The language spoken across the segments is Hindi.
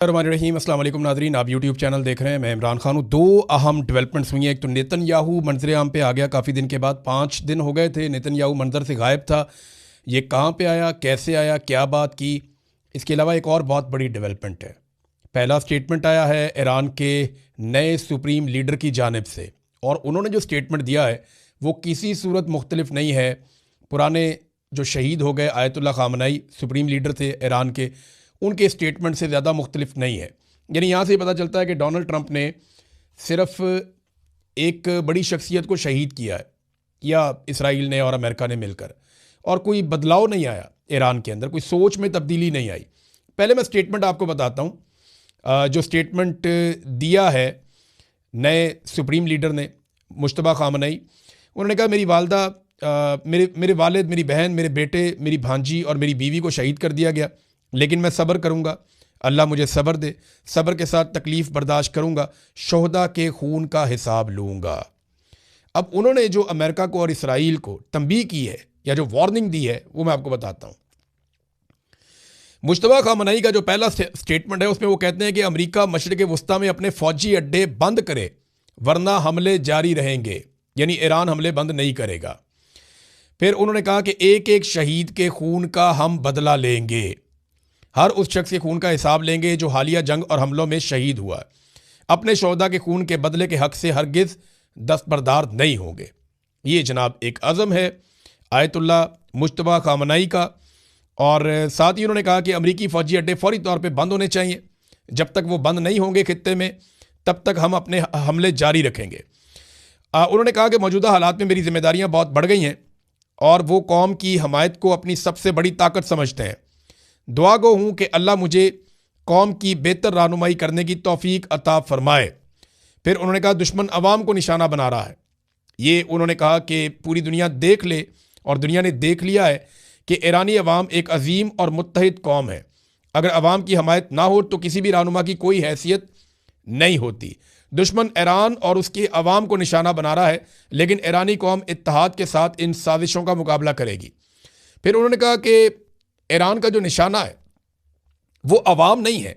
रहीम अस्सलाम वालेकुम नाज़रीन, आप यूट्यूब चैनल देख रहे हैं। मैं इमरान खान हूँ। दो अहम डेवलपमेंट्स हुई हैं। एक तो नेतन्याहू मंजर आम पे आ गया काफ़ी दिन के बाद, 5 दिन हो गए थे नेतन्याहू मंजर से गायब था। ये कहाँ पे आया, कैसे आया, क्या बात की। इसके अलावा एक और बहुत बड़ी डेवलपमेंट है। पहला स्टेटमेंट आया है ईरान के नए सुप्रीम लीडर की जानिब से, और उन्होंने जो स्टेटमेंट दिया है वो किसी सूरत मुख्तलिफ नहीं है पुराने जो शहीद हो गए आयतुल्ला खामनाई सुप्रीम लीडर थे ईरान के, उनके स्टेटमेंट से ज़्यादा मुख्तलिफ नहीं है। यानी यहाँ से पता चलता है कि डोनाल्ड ट्रंप ने सिर्फ एक बड़ी शख्सियत को शहीद किया है, या इसराइल ने और अमेरिका ने मिलकर, और कोई बदलाव नहीं आया ईरान के अंदर, कोई सोच में तब्दीली नहीं आई। पहले मैं स्टेटमेंट आपको बताता हूँ। जो स्टेटमेंट दिया है नए सुप्रीम लीडर ने, मुश्तबा खामनई, उन्होंने कहा मेरी वालदा, मेरे वालिद, मेरी बहन, मेरे बेटे, मेरी भांजी और मेरी बीवी को शहीद कर दिया गया, लेकिन मैं सब्र करूँगा। अल्लाह मुझे सब्र दे, सब्र के साथ तकलीफ़ बर्दाश्त करूँगा, शोहदा के खून का हिसाब लूँगा। अब उन्होंने जो अमेरिका को और इसराइल को तंबीह की है या जो वार्निंग दी है वो मैं आपको बताता हूँ। मुश्तबा खामनई का जो पहला स्टेटमेंट है उसमें वो कहते हैं कि अमेरिका मशरिक़ वस्ता में अपने फ़ौजी अड्डे बंद करे वरना हमले जारी रहेंगे, यानी ईरान हमले बंद नहीं करेगा। फिर उन्होंने कहा कि एक एक शहीद के खून का हम बदला लेंगे, हर उस शख्स के खून का हिसाब लेंगे जो हालिया जंग और हमलों में शहीद हुआ। अपने शोहदा के खून के बदले के हक से हरगिज़ दस्तबरदार नहीं होंगे। ये जनाब एक अज़म है आयतुल्ला मुश्तबा खामनई का। और साथ ही उन्होंने कहा कि अमरीकी फ़ौजी अड्डे फौरी तौर पे बंद होने चाहिए। जब तक वो बंद नहीं होंगे खित्ते में, तब तक हम अपने हमले जारी रखेंगे। उन्होंने कहा कि मौजूदा हालात में मेरी जिम्मेदारियाँ बहुत बढ़ गई हैं और वो कौम की हमायत को अपनी सबसे बड़ी ताकत समझते हैं। दुआ गो हूँ कि अल्लाह मुझे कौम की बेहतर रहनुमाई करने की तौफीक अता फरमाए। फिर उन्होंने कहा दुश्मन अवाम को निशाना बना रहा है। ये उन्होंने कहा कि पूरी दुनिया देख ले, और दुनिया ने देख लिया है कि ईरानी अवाम एक अजीम और मुत्तहिद कौम है। अगर अवाम की हमायत ना हो तो किसी भी रहनुमा की कोई हैसियत नहीं होती। दुश्मन ईरान और उसकी अवाम को निशाना बना रहा है, लेकिन ईरानी कौम इत्तेहाद के साथ इन साजिशों का मुकाबला करेगी। फिर उन्होंने कहा कि ईरान का जो निशाना है वो अवाम नहीं है,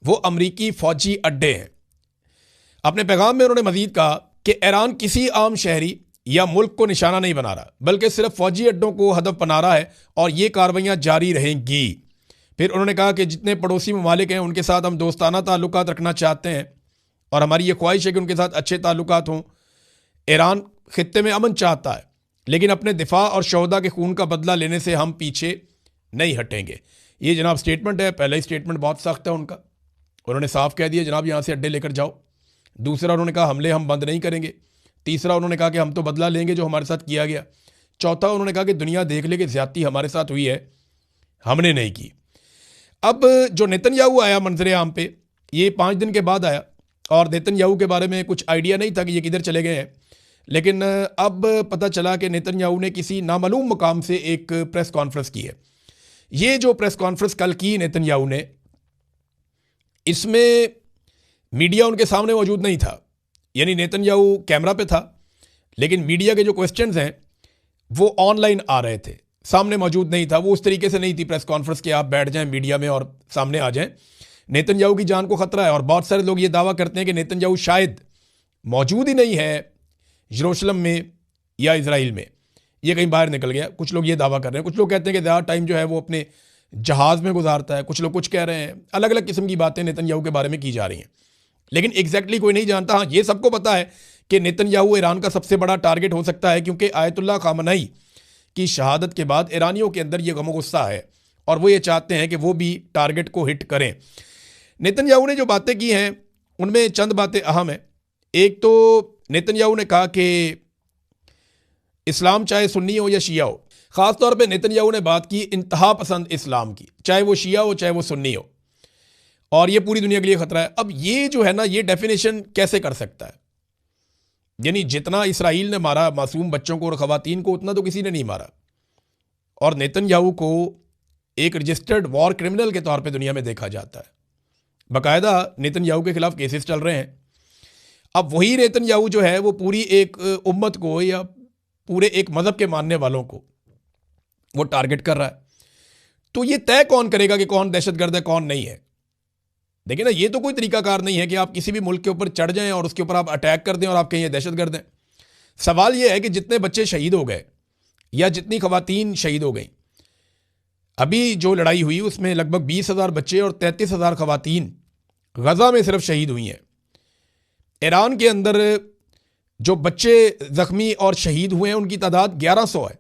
वो अमरीकी फ़ौजी अड्डे हैं। अपने पैगाम में उन्होंने मज़ीद कहा कि ईरान किसी आम शहरी या मुल्क को निशाना नहीं बना रहा, बल्कि सिर्फ फ़ौजी अड्डों को हदफ बना रहा है, और ये कार्रवाइयाँ जारी रहेंगी। फिर उन्होंने कहा कि जितने पड़ोसी ममालिक हैं उनके साथ हम दोस्ताना ताल्लुकात रखना चाहते हैं, और हमारी ये ख्वाहिश है कि उनके साथ अच्छे ताल्लुकात हों। ईरान खित्ते में अमन चाहता है, लेकिन अपने दिफा और शोहदा के खून का बदला लेने से हम पीछे नहीं हटेंगे। ये जनाब स्टेटमेंट है। पहला ही स्टेटमेंट बहुत सख्त है उनका। उन्होंने साफ कह दिया जनाब यहाँ से अड्डे लेकर जाओ। दूसरा उन्होंने कहा हमले हम बंद नहीं करेंगे। तीसरा उन्होंने कहा कि हम तो बदला लेंगे जो हमारे साथ किया गया। चौथा उन्होंने कहा कि दुनिया देख ले कि ज़्यादती हमारे साथ हुई है, हमने नहीं की। अब जो नेतन्याहू आया मंजर आम पे, ये 5 दिन के बाद आया, और नेतन्याहू के बारे में कुछ आइडिया नहीं था कि ये किधर चले गए हैं। लेकिन अब पता चला कि नेतन्याहू ने किसी नामालूम मुकाम से एक प्रेस कॉन्फ्रेंस की है। ये जो प्रेस कॉन्फ्रेंस कल की नेतन्याहू ने, इसमें मीडिया उनके सामने मौजूद नहीं था। यानी नेतन्याहू कैमरा पे था, लेकिन मीडिया के जो क्वेश्चंस हैं वो ऑनलाइन आ रहे थे, सामने मौजूद नहीं था। वो उस तरीके से नहीं थी प्रेस कॉन्फ्रेंस के आप बैठ जाएं मीडिया में और सामने आ जाएं। नेतन्याहू की जान को खतरा है, और बहुत सारे लोग ये दावा करते हैं कि नेतन्याहू शायद मौजूद ही नहीं है यरूशलेम में या इजराइल में, ये कहीं बाहर निकल गया। कुछ लोग ये दावा कर रहे हैं। कुछ लोग कहते हैं कि ज़्यादा टाइम जो है वो अपने जहाज़ में गुजारता है। कुछ लोग कुछ कह रहे हैं। अलग अलग किस्म की बातें नेतन्याहू के बारे में की जा रही हैं, लेकिन एग्जैक्टली कोई नहीं जानता। हाँ, ये सबको पता है कि नेतन्याहू ईरान का सबसे बड़ा टारगेट हो सकता है, क्योंकि आयतुल्ला खामनई की शहादत के बाद ईरानियों के अंदर ये गम गुस्सा है, और वो ये चाहते हैं कि वो भी टारगेट को हिट करें। नेतन्याहू ने जो बातें की हैं उनमें चंद बातें अहम हैं। एक तो नेतन्याहू ने कहा कि इस्लाम चाहे सुन्नी हो या शिया हो, ख़ास तौर पे नेतन्याहू ने बात की इंतहा पसंद इस्लाम की, चाहे वो शिया हो चाहे वो सुन्नी हो, और ये पूरी दुनिया के लिए ख़तरा है। अब ये जो है ना, ये डेफिनेशन कैसे कर सकता है? यानी जितना इसराइल ने मारा मासूम बच्चों को और ख़वातीन को, उतना तो किसी ने नहीं मारा, और नेतन्याहू को एक रजिस्टर्ड वॉर क्रिमिनल के तौर पर दुनिया में देखा जाता है। बाकायदा नेतन्याहू के खिलाफ केसेस चल रहे हैं। अब वही नेतन्याहू जो है वो पूरी एक उम्मत को या पूरे एक मज़हब के मानने वालों को वो टारगेट कर रहा है। तो ये तय कौन करेगा कि कौन दहशतगर्द है कौन नहीं है? देखिए ना, ये तो कोई तरीकाकार नहीं है कि आप किसी भी मुल्क के ऊपर चढ़ जाएं और उसके ऊपर आप अटैक कर दें और आप कहें दहशतगर्द हैं। सवाल ये है कि जितने बच्चे शहीद हो गए या जितनी खवातीन शहीद हो गई, अभी जो लड़ाई हुई उसमें लगभग 20,000 बच्चे और 33,000 खवातीन गजा में सिर्फ शहीद हुई हैं। ईरान के अंदर जो बच्चे जख्मी और शहीद हुए हैं उनकी तादाद 1100 है।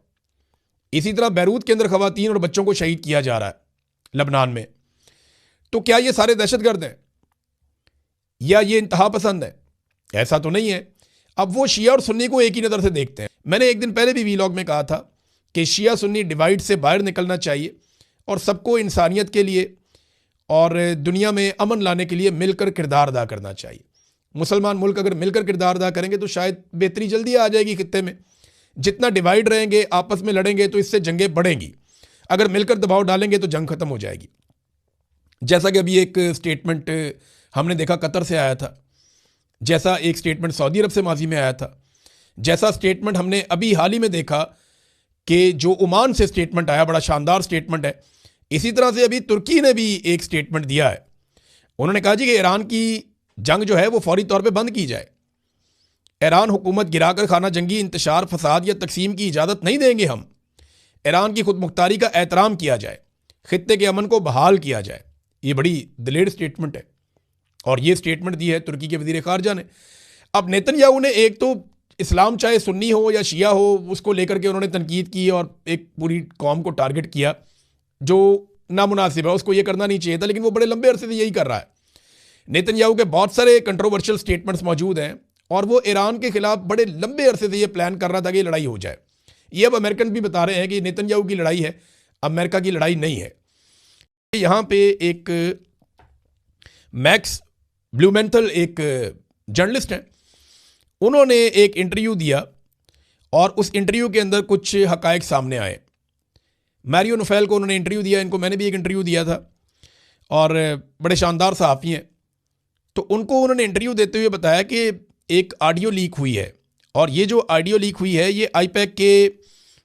इसी तरह बैरूत के अंदर खवातीन और बच्चों को शहीद किया जा रहा है लबनान में। तो क्या ये सारे दहशतगर्द हैं या ये इंतहा पसंद है? ऐसा तो नहीं है। अब वो शिया और सुन्नी को एक ही नज़र से देखते हैं। मैंने एक दिन पहले भी वीलॉग में कहा था कि शिया सुन्नी डिवाइड से बाहर निकलना चाहिए और सबको इंसानियत के लिए और दुनिया में अमन लाने के लिए मिलकर किरदार अदा करना चाहिए। मुसलमान मुल्क अगर मिलकर किरदार अदा करेंगे तो शायद बेहतरी जल्दी आ जाएगी खित्ते में। जितना डिवाइड रहेंगे, आपस में लड़ेंगे तो इससे जंगें बढ़ेंगी। अगर मिलकर दबाव डालेंगे तो जंग खत्म हो जाएगी। जैसा कि अभी एक स्टेटमेंट हमने देखा कतर से आया था, जैसा एक स्टेटमेंट सऊदी अरब से माजी में आया था, जैसा स्टेटमेंट हमने अभी हाल ही में देखा कि जो ओमान से स्टेटमेंट आया, बड़ा शानदार स्टेटमेंट है। इसी तरह से अभी तुर्की ने भी एक स्टेटमेंट दिया है। उन्होंने कहा जी कि ईरान की जंग जो है वो फौरी तौर पे बंद की जाए। ईरान हुकूमत गिराकर खाना जंगी, इंतशार, फसाद या तकसीम की इजाज़त नहीं देंगे हम। ईरान की खुद मुख्तारी का एहतराम किया जाए, खित्ते के अमन को बहाल किया जाए। ये बड़ी दिलेर स्टेटमेंट है और ये स्टेटमेंट दी है तुर्की के वज़ीर ख़ारजा ने। अब नेतन्याहू ने एक तो इस्लाम चाहे सुन्नी हो या शिया हो उसको लेकर के उन्होंने तनकीद की और एक पूरी कौम को टारगेट किया जो नामुनासिब है, उसको ये करना नहीं चाहिए था, लेकिन वो बड़े लंबे अरसे से यही कर रहा है। नेतन्याहू के बहुत सारे कंट्रोवर्शियल स्टेटमेंट्स मौजूद हैं और वो ईरान के खिलाफ बड़े लंबे अरसे से ये प्लान कर रहा था कि ये लड़ाई हो जाए। ये अब अमेरिकन भी बता रहे हैं कि नेतन्याहू की लड़ाई है, अमेरिका की लड़ाई नहीं है। यहाँ पे एक मैक्स ब्लूमेंथल एक जर्नलिस्ट हैं, उन्होंने एक इंटरव्यू दिया और उस इंटरव्यू के अंदर कुछ हकायक सामने आए। मैरियो नुफेल को उन्होंने इंटरव्यू दिया, इनको मैंने भी एक इंटरव्यू दिया था और बड़े शानदार सहाफ़ी हैं। तो उनको उन्होंने इंटरव्यू देते हुए बताया कि एक ऑडियो लीक हुई है और ये जो ऑडियो लीक हुई है ये आईपैक के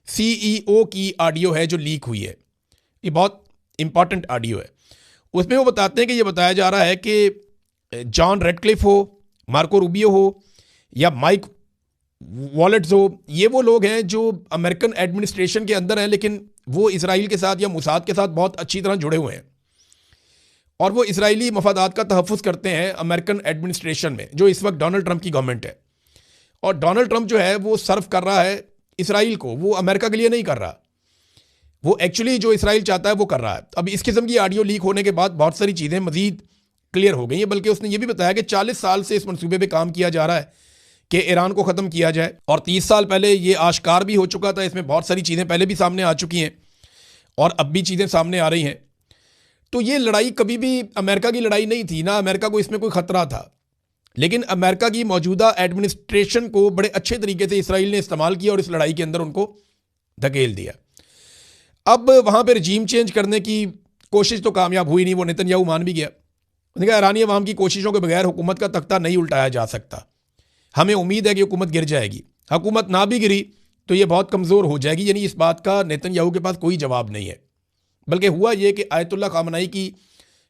सीईओ की ऑडियो है जो लीक हुई है। ये बहुत इंपॉर्टेंट ऑडियो है। उसमें वो बताते हैं कि ये बताया जा रहा है कि जॉन रेडक्लिफ हो, मार्को रूबियो हो या माइक वॉलेट्स हो, ये वो लोग हैं जो अमेरिकन एडमिनिस्ट्रेशन के अंदर हैं, लेकिन वो इसराइल के साथ या मुसाद के साथ बहुत अच्छी तरह जुड़े हुए हैं और वो इसराइली मफादात का तहफ़्फ़ुज़ करते हैं अमेरिकन एडमिनिस्ट्रेशन में, जो इस वक्त डोनाल्ड ट्रंप की गवर्नमेंट है। और डोनाल्ड ट्रंप जो है वो सर्व कर रहा है इसराइल को, वो अमेरिका के लिए नहीं कर रहा। वो एक्चुअली जो इसराइल चाहता है वो कर रहा है। अब इस किस्म की ऑडियो लीक होने के बाद बहुत सारी चीज़ें मज़ीद क्लियर हो गई हैं, बल्कि उसने ये भी बताया कि 40 साल से इस मनसूबे पर काम किया जा रहा है कि ईरान को ख़त्म किया जाए और 30 साल पहले ये आश्कार भी हो चुका था। इसमें बहुत सारी चीज़ें पहले भी सामने आ चुकी हैं और अब भी चीज़ें सामने आ रही हैं। तो ये लड़ाई कभी भी अमेरिका की लड़ाई नहीं थी, ना अमेरिका को इसमें कोई ख़तरा था, लेकिन अमेरिका की मौजूदा एडमिनिस्ट्रेशन को बड़े अच्छे तरीके से इसराइल ने इस्तेमाल किया और इस लड़ाई के अंदर उनको धकेल दिया। अब वहाँ पर रजीम चेंज करने की कोशिश तो कामयाब हुई नहीं, वो नेतन्याहू मान भी गया। उसने कहा ईरानी अवाम की कोशिशों के बगैर हुकूमत का तख्ता नहीं उल्टाया जा सकता। हमें उम्मीद है कि हुकूमत गिर जाएगी। हुकूमत ना भी गिरी तो ये बहुत कमज़ोर हो जाएगी। यानी इस बात का नेतन्याहू के पास कोई जवाब नहीं है। बल्कि हुआ ये कि आयतुल्ला खामनाई की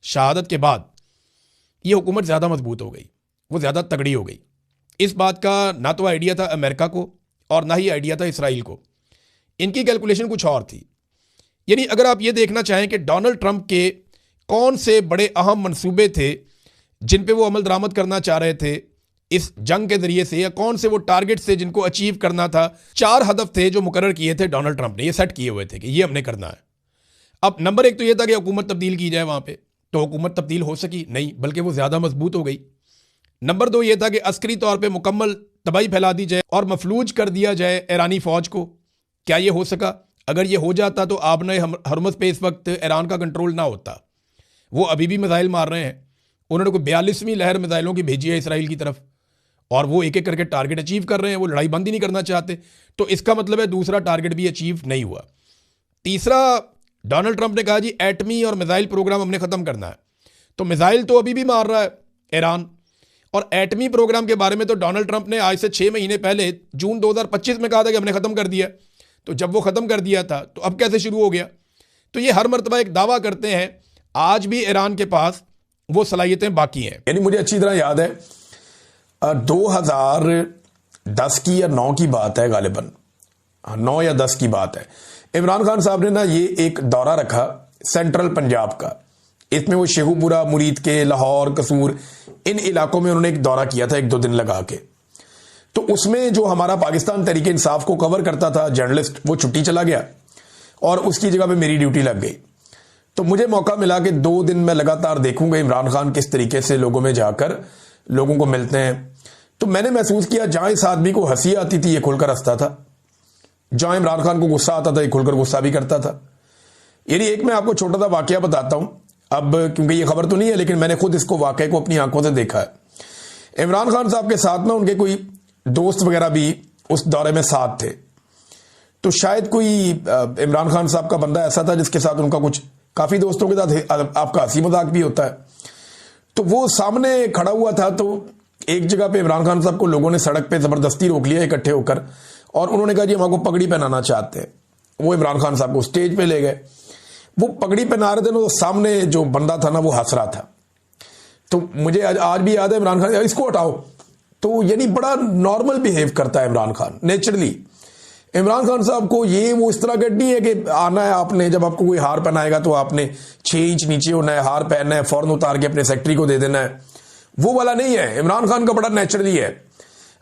शहादत के बाद ये हुकूमत ज़्यादा मजबूत हो गई, वो ज़्यादा तगड़ी हो गई। इस बात का ना तो आइडिया था अमेरिका को और ना ही आइडिया था इसराइल को। इनकी कैलकुलेशन कुछ और थी। यानी अगर आप ये देखना चाहें कि डोनाल्ड ट्रंप के कौन से बड़े अहम मंसूबे थे जिन पे वो अमल दरामद करना चाह रहे थे इस जंग के ज़रिए से, या कौन से वो टारगेट से जिनको अचीव करना था। 4 हदफ थे जो मुकर्रर किए थे डोनाल्ड ट्रंप ने, ये सेट किए हुए थे कि ये हमने करना है। अब नंबर 1 तो ये था कि हुकूमत तब्दील की जाए वहाँ पे, तो हुकूमत तब्दील हो सकी नहीं, बल्कि वो ज़्यादा मजबूत हो गई। नंबर 2 ये था कि अस्करी तौर पे मुकम्मल तबाही फैला दी जाए और मफलूज कर दिया जाए ईरानी फ़ौज को। क्या ये हो सका? अगर ये हो जाता तो आबने हरमज़ पे इस वक्त ईरान का कंट्रोल ना होता। वो अभी भी मिसाइल मार रहे हैं। उन्होंने कोई 42वीं लहर मिसाइलों की भेजी है इसराइल की तरफ और वो एक एक करके टारगेट अचीव कर रहे हैं। वो लड़ाई बंद ही नहीं करना चाहते। तो इसका मतलब है दूसरा टारगेट भी अचीव नहीं हुआ। तीसरा, डोनाल्ड ट्रंप ने कहा जी एटमी और मिसाइल प्रोग्राम हमने ख़त्म करना है। तो मिसाइल तो अभी भी मार रहा है ईरान, और एटमी प्रोग्राम के बारे में तो डोनाल्ड ट्रंप ने आज से 6 महीने पहले जून 2025 में कहा था कि हमने ख़त्म कर दिया। तो जब वो ख़त्म कर दिया था तो अब कैसे शुरू हो गया? तो ये हर मरतबा एक दावा करते हैं। आज भी ईरान के पास वो सलाहियतें बाकी हैं। यानी मुझे अच्छी तरह याद है 2010 की या 9 की बात है, गालिबन 9 या 10 की बात है। इमरान खान साहब ने ना ये एक दौरा रखा सेंट्रल पंजाब का। इसमें वो शेखुपुरा, मुरीद के, लाहौर, कसूर, इन इलाकों में उन्होंने एक दौरा किया था 1-2 दिन लगा के। तो उसमें जो हमारा पाकिस्तान तहरीक इंसाफ को कवर करता था जर्नलिस्ट, वो छुट्टी चला गया और उसकी जगह पे मेरी ड्यूटी लग गई। तो मुझे मौका मिला कि 2 दिन मैं लगातार देखूंगा इमरान खान किस तरीके से लोगों में जाकर लोगों को मिलते हैं। तो मैंने महसूस किया जहां इस आदमी को हंसी आती थी ये खुलकर हंसता था, जहां इमरान खान को गुस्सा आता था ये खुलकर गुस्सा भी करता था। यानी एक मैं आपको छोटा सा वाकया बताता हूं अब, क्योंकि ये खबर तो नहीं है लेकिन मैंने खुद इसको वाकये को अपनी आंखों से देखा है। इमरान खान साहब के साथ में उनके कोई दोस्त वगैरह भी उस दौरे में साथ थे। तो शायद कोई इमरान खान साहब का बंदा ऐसा था जिसके साथ उनका कुछ, काफी दोस्तों के साथ आपका हंसी मजाक भी होता है। तो वो सामने खड़ा हुआ था। तो एक जगह पे इमरान खान साहब को लोगों ने सड़क पे जबरदस्ती रोक लिया इकट्ठे होकर, और उन्होंने कहा जी हम आपको पगड़ी पहनाना चाहते हैं। वो इमरान खान साहब को स्टेज पे ले गए। वो पगड़ी पहना रहे थे ना, तो सामने जो बंदा था ना वो हंस रहा था। तो मुझे आज भी याद है इमरान खान, इसको हटाओ। तो यानी बड़ा नॉर्मल बिहेव करता है इमरान खान नेचुरली। इमरान खान साहब को ये वो इस तरह का नहीं है कि आना है आपने, जब आपको कोई हार पहनाएगा तो आपने 6 इंच नीचे होना है, हार पहनना है, फौरन उतार के अपने सेक्रेटरी को दे देना है, वो वाला नहीं है। इमरान खान का बड़ा नेचुरली है।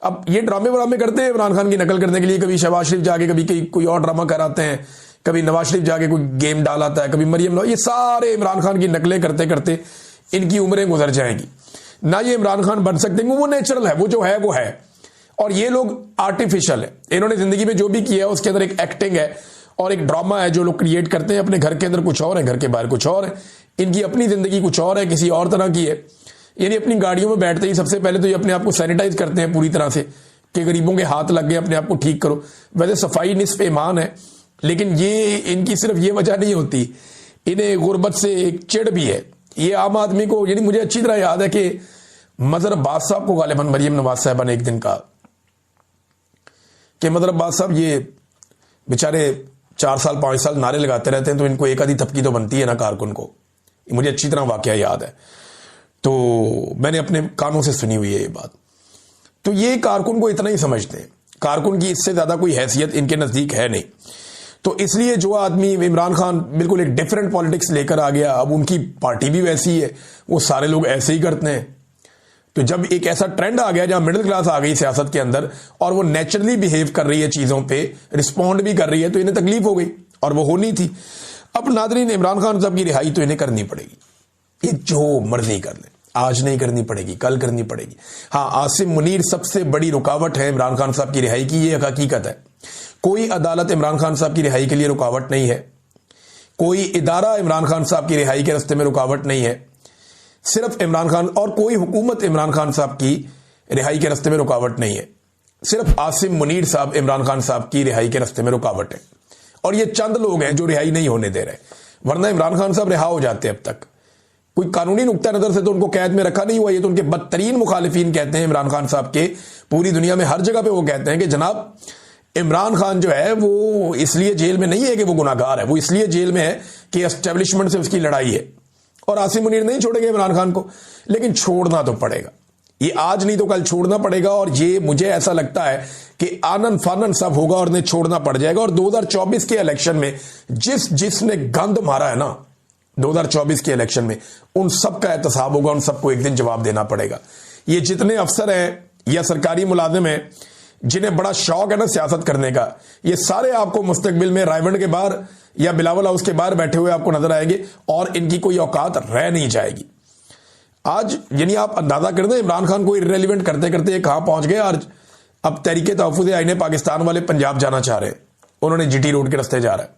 अब ये ड्रामे व्रामे करते हैं इमरान खान की नकल करने के लिए, कभी शहबाज शरीफ जाके कभी कोई और ड्रामा कराते हैं, कभी नवाज शरीफ जाके कोई गेम डालाता है, कभी मरियम, ये सारे इमरान खान की नकलें करते करते इनकी उम्रें गुजर जाएंगी। ना ये इमरान खान बन सकते हैं, वो नेचुरल है, वो जो है वो है। और ये लोग आर्टिफिशियल है। इन्होंने जिंदगी में जो भी किया है उसके अंदर एक एक्टिंग है और एक ड्रामा है जो लोग क्रिएट करते हैं। अपने घर के अंदर कुछ और है, घर के बाहर कुछ और है। इनकी अपनी जिंदगी कुछ और है, किसी और तरह की है। यानी अपनी गाड़ियों में बैठते ही सबसे पहले तो ये अपने आप को सैनिटाइज करते हैं पूरी तरह से कि गरीबों के हाथ लग गए, अपने आप को ठीक करो। वैसे सफाई निस्फ ईमान है, लेकिन ये इनकी सिर्फ ये वजह नहीं होती, इन्हें गुर्बत से एक चिढ़ भी है। ये आम आदमी को, यानी मुझे अच्छी तरह याद है कि मजहर अब्बास साहब को गालिबन मरियम नवाज साहबा ने एक दिन कहा कि मजहर अब्बास साहब ये बेचारे 4 साल 5 साल नारे लगाते रहते हैं, तो इनको एक आधी थपकी तो बनती है ना कारकुन को। मुझे अच्छी तरह वाकया याद है, तो मैंने अपने कानों से सुनी हुई है ये बात। तो ये कारकुन को इतना ही समझते हैं, कारकुन की इससे ज्यादा कोई हैसियत इनके नजदीक है नहीं। तो इसलिए जो आदमी, इमरान खान बिल्कुल एक डिफरेंट पॉलिटिक्स लेकर आ गया। अब उनकी पार्टी भी वैसी है, वो सारे लोग ऐसे ही करते हैं। तो जब एक ऐसा ट्रेंड आ गया जहां मिडिल क्लास आ गई सियासत के अंदर और वो नेचुरली बिहेव कर रही है, चीजों पे रिस्पॉन्ड भी कर रही है, तो इन्हें तकलीफ हो गई और वो होनी थी। अब नादरीन, इमरान खान साहब की रिहाई तो इन्हें करनी पड़ेगी। ये जो मर्जी कर ले, आज नहीं करनी पड़ेगी, कल करनी पड़ेगी। हाँ, आसिम मुनीर सबसे बड़ी रुकावट है इमरान खान साहब की रिहाई की, ये हकीकत है। कोई अदालत इमरान खान साहब की रिहाई के लिए रुकावट नहीं है, कोई इदारा इमरान खान साहब की रिहाई के रास्ते में रुकावट नहीं है। सिर्फ इमरान खान, और कोई हुकूमत इमरान खान साहब की रिहाई के रास्ते में रुकावट नहीं है। सिर्फ आसिम मुनीर साहब इमरान खान साहब की रिहाई के रास्ते में रुकावट है, और ये चंद लोग हैं जो रिहाई नहीं होने दे रहे, वरना इमरान खान साहब रिहा हो जाते अब तक। कोई कानूनी नुक्ता नजर से तो उनको कैद में रखा नहीं हुआ। ये तो उनके बदतरीन मुखालिफिन कहते हैं इमरान खान साहब के, पूरी दुनिया में हर जगह पे वो कहते हैं कि जनाब इमरान खान जो है वो इसलिए जेल में नहीं है कि वो गुनाहगार है, वो इसलिए जेल में है कि एस्टेब्लिशमेंट से उसकी लड़ाई है। और आसिम मुनीर नहीं छोड़ेंगे इमरान खान को, लेकिन छोड़ना तो पड़ेगा। ये आज नहीं तो कल छोड़ना पड़ेगा, और ये मुझे ऐसा लगता है कि आनन फानन सब होगा और इन्हें छोड़ना पड़ जाएगा। और 2024 के इलेक्शन में जिसने गंद मारा है ना 2024 के इलेक्शन में, उन सब का एहतसाब होगा, उन सबको एक दिन जवाब देना पड़ेगा। ये जितने अफसर हैं या सरकारी मुलाजिम हैं जिन्हें बड़ा शौक है ना सियासत करने का, ये सारे आपको मुस्तकबिल में रायबंड के बाहर या बिलावल हाउस के बाहर बैठे हुए आपको नजर आएंगे, और इनकी कोई औकात रह नहीं जाएगी। आज यानी आप अंदाजा कर दें इमरान खान को इररेलेवेंट करते करते ये कहां पहुंच गए। और अब तहरीके तहफ़्फ़ुज़ आईन पाकिस्तान वाले पंजाब जाना चाह रहे हैं, उन्होंने जीटी रोड के रास्ते जा रहा है।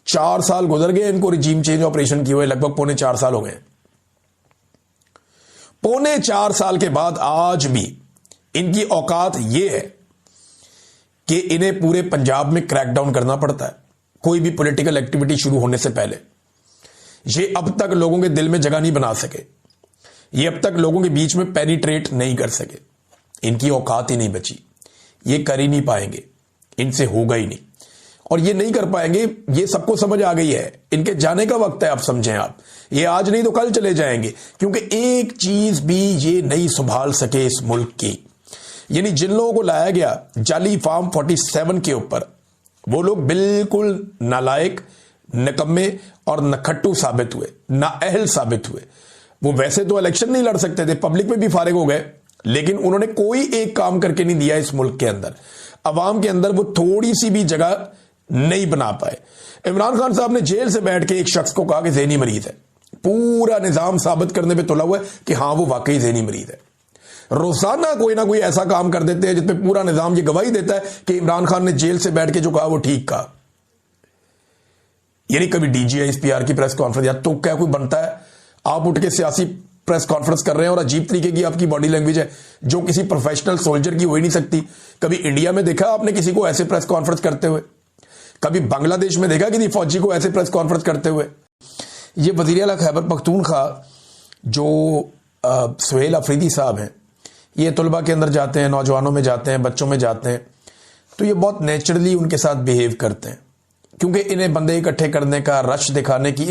4 साल गुजर गए इनको रिजीम चेंज ऑपरेशन किए हुए, लगभग 4.25 साल हो गए। 4.25 साल के बाद आज भी इनकी औकात यह है कि इन्हें पूरे पंजाब में क्रैकडाउन करना पड़ता है कोई भी पॉलिटिकल एक्टिविटी शुरू होने से पहले। ये अब तक लोगों के दिल में जगह नहीं बना सके, ये अब तक लोगों के बीच में पेनिट्रेट नहीं कर सके। इनकी औकात ही नहीं बची, ये कर ही नहीं पाएंगे, इनसे होगा ही नहीं। और ये नहीं कर पाएंगे, ये सबको समझ आ गई है। इनके जाने का वक्त है, आप समझें। आप ये आज नहीं तो कल चले जाएंगे, क्योंकि एक चीज भी ये नहीं संभाल सके इस मुल्क की, यानी जिन लोगों को लाया गया जाली फॉर्म 47 के ऊपर, वो लोग बिल्कुल नालायक, निकम्मे और नखट्टू साबित हुए, नाअहल साबित हुए। वो वैसे तो इलेक्शन नहीं लड़ सकते थे, पब्लिक में भी फारिग हो गए, लेकिन उन्होंने कोई एक काम करके नहीं दिया इस मुल्क के अंदर। अवाम के अंदर वो थोड़ी सी भी जगह नहीं बना पाए। इमरान खान साहब ने जेल से बैठ के एक शख्स को कहा कि ज़हनी मरीज है, पूरा निजाम साबित करने पे तुला हुआ है कि हां वो वाकई ज़हनी मरीज है। रोजाना कोई ना कोई ऐसा काम कर देते हैं जिसमें पूरा निजाम ये गवाही देता है कि इमरान खान ने जेल से बैठ के जो कहा वो ठीक कहा। यानी कभी DGI/SPR की प्रेस कॉन्फ्रेंस, या तो क्या कोई बनता है, आप उठ के सियासी प्रेस कॉन्फ्रेंस कर रहे हैं और अजीब तरीके की आपकी बॉडी लैंग्वेज है जो किसी प्रोफेशनल सोल्जर की हो ही नहीं सकती। कभी इंडिया में देखा आपने किसी को ऐसे प्रेस कॉन्फ्रेंस करते हुए? कभी बांग्लादेश में देखा किसी फौजी को ऐसे प्रेस कॉन्फ्रेंस करते हुए? ये वज़ीर आला खैबर पख्तूनख्वा जो सुहेल अफरीदी साहब हैं, ये तलबा के अंदर जाते हैं, नौजवानों में जाते हैं, बच्चों में जाते हैं, तो ये बहुत नेचुरली उनके साथ बिहेव करते हैं, क्योंकि इन्हें बंदे इकट्ठे करने का, रश दिखाने की